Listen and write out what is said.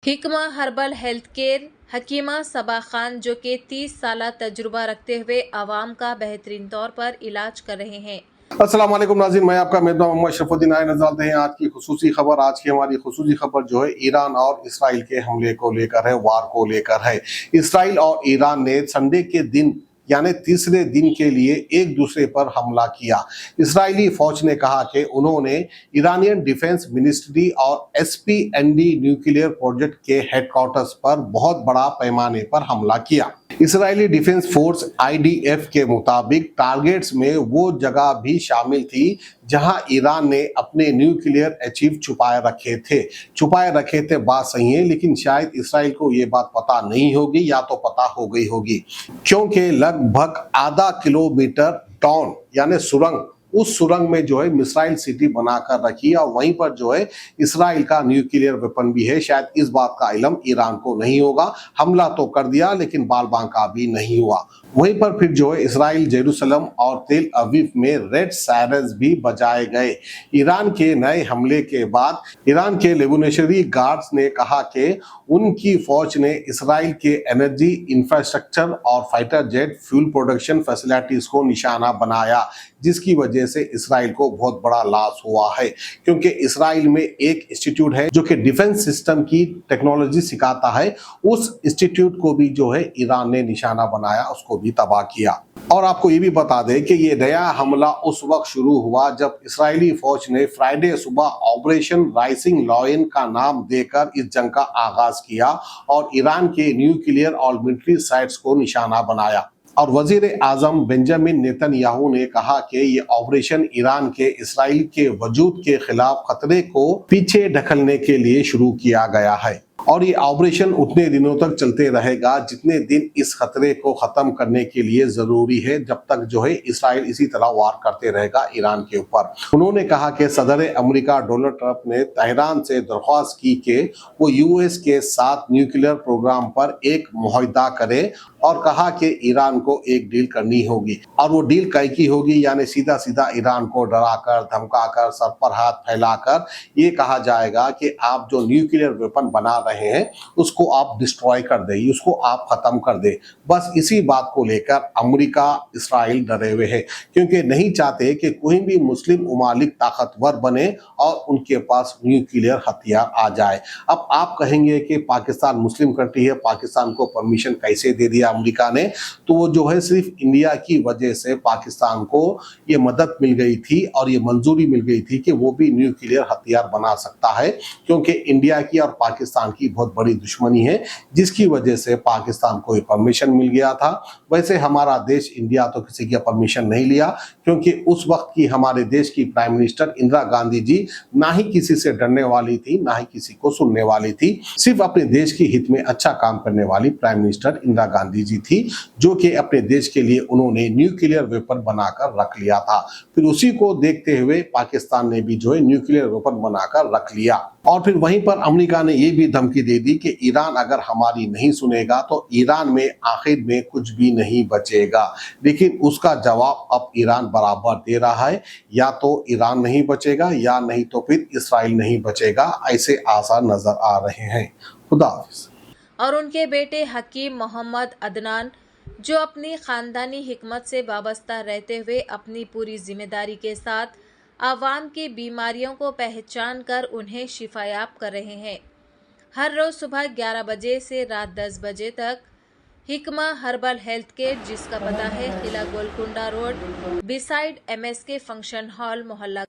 हिकमा herbal health care हकीमा सबा खान जो कि 30 साल तजुर्बा रखते हुए आवाम का बेहतरीन तौर पर इलाज कर रहे हैं। अस्सलाम वालेकुम नाज़रीन, मैं आपका मेज़बान मोहम्मद शरफुद्दीन। आए नज़र डालते हैं आज की खुसूसी खबर। आज की हमारी खुसूसी खबर जो है ईरान और इसराइल के हमले को लेकर है, वार को लेकर है। इसराइल और ईरान ने संडे के दिन यानी तीसरे दिन के लिए एक दूसरे पर हमला किया। इसराइली फौज ने कहा कि उन्होंने ईरानियन डिफेंस मिनिस्ट्री और एसपीएनडी न्यूक्लियर प्रोजेक्ट के हेडक्वार्टर्स पर बहुत बड़ा पैमाने पर हमला किया। इसराइली डिफेंस फोर्स आईडीएफ के मुताबिक टारगेट्स में वो जगह भी शामिल थी जहां ईरान ने अपने न्यूक्लियर अचीव छुपाए रखे थे बात सही है, लेकिन शायद इसराइल को ये बात पता नहीं होगी या तो पता हो गई होगी, क्योंकि लगभग आधा किलोमीटर डाउन यानी सुरंग, उस सुरंग में जो है मिसाइल सिटी बनाकर रखी और वहीं पर जो है इसराइल का न्यूक्लियर वेपन भी है। शायद इस बात का इल्म ईरान को नहीं होगा। हमला तो कर दिया लेकिन बाल बांका भी नहीं हुआ। वहीं पर फिर जो है इसराइल जेरूसलम और तेल अवीव में रेड सायरन्स भी बजाए गए। ईरान के नए हमले के बाद ईरान के रेवोल्यूशनरी गार्ड्स ने कहा कि उनकी फौज ने इसराइल के एनर्जी इंफ्रास्ट्रक्चर और fighter jet fuel production facilities को निशाना बनाया, जिसकी वजह से इसराइल को बहुत बड़ा लॉस हुआ है। क्योंकि इसराइल में एक इंस्टीट्यूट है जो कि डिफेंस सिस्टम की टेक्नोलॉजी सिखाता है, उस इंस्टीट्यूट को भी जो है ईरान ने निशाना बनाया, उसको भी तबाह किया। और आपको ये भी बता दें कि ये नया हमला उस वक्त शुरू हुआ जब इसराइली फौज ने फ्राइडे सुबह ऑपरेशन राइजिंग लॉयन का नाम देकर इस जंग का आगाज किया और ईरान के न्यूक्लियर और मिलिट्री साइट्स को निशाना बनाया। और वजीर आजम बेंजामिन नेतन्याहू ने कहा कि ये ऑपरेशन ईरान के इसराइल के वजूद के खिलाफ खतरे को पीछे ढकलने के लिए शुरू किया गया है और ये ऑपरेशन उतने दिनों तक चलते रहेगा जितने दिन इस खतरे को खत्म करने के लिए जरूरी है, जब तक जो है इसराइल इसी तरह वार करते रहेगा ईरान के ऊपर। उन्होंने कहा कि सदर अमेरिका डोनाल्ड ट्रंप ने तेहरान से दरख्वास्त की कि वो यूएस के साथ न्यूक्लियर प्रोग्राम पर एक मुआहदा करे और कहा कि ईरान को एक डील करनी होगी और वो डील कई की होगी, यानी सीधा सीधा ईरान को डराकर धमकाकर सर पर हाथ फैलाकर ये कहा जाएगा कि आप जो न्यूक्लियर वेपन बना रहे हैं उसको आप डिस्ट्रॉय कर दे, उसको आप खत्म कर दे। बस इसी बात को लेकर अमेरिका इसराइल डरे हुए है, क्योंकि नहीं चाहते कि कोई भी मुस्लिम ममालिक ताकतवर बने और उनके पास न्यूक्लियर हथियार आ जाए। अब आप कहेंगे कि पाकिस्तान मुस्लिम कंट्री है, पाकिस्तान को परमिशन कैसे दे दिया अमेरिका ने? तो वो जो है सिर्फ इंडिया की वजह से पाकिस्तान को ये मदद मिल गई थी और ये मंजूरी मिल गई थी कि वो भी न्यूक्लियर हथियार बना सकता है, क्योंकि इंडिया की और पाकिस्तान की बहुत बड़ी दुश्मनी है, जिसकी वजह से पाकिस्तान को परमिशन मिल गया था। वैसे हमारा देश इंडिया तो किसी की परमिशन नहीं लिया, क्योंकि उस वक्त की हमारे देश की प्राइम मिनिस्टर इंदिरा गांधी जी ना ही किसी से डरने वाली थी, ना ही किसी को सुनने वाली थी। सिर्फ अपने देश के हित में अच्छा काम करने वाली प्राइम मिनिस्टर इंदिरा गांधी जी थी, जो कि अपने देश के लिए उन्होंने न्यूक्लियर वेपन बनाकर रख लिया था। फिर उसी को देखते हुए पाकिस्तान ने भी जो है न्यूक्लियर वेपन बनाकर रख लिया। और फिर वहीं पर अमेरिका ने ये भी धमकी दे दी कि ईरान अगर हमारी नहीं सुनेगा तो ईरान में आखिर में कुछ भी नहीं बचेगा। लेकिन उसका जवाब अब ईरान बराबर दे रहा है, या तो ईरान नहीं बचेगा या नहीं तो फिर इसराइल नहीं बचेगा, ऐसे आसार नजर आ रहे हैं। खुदा हाफिज। और उनके बेटे हकीम मोहम्मद अदनान जो अपनी खानदानी हिकमत से वाबस्ता रहते हुए अपनी पूरी जिम्मेदारी के साथ आवाम की बीमारियों को पहचान कर उन्हें शिफायाब कर रहे हैं। हर रोज़ सुबह 11 बजे से रात 10 बजे तक हिकमा हर्बल हेल्थ केयर, जिसका पता है किला Golconda road beside MSK function hall, मोहल्ला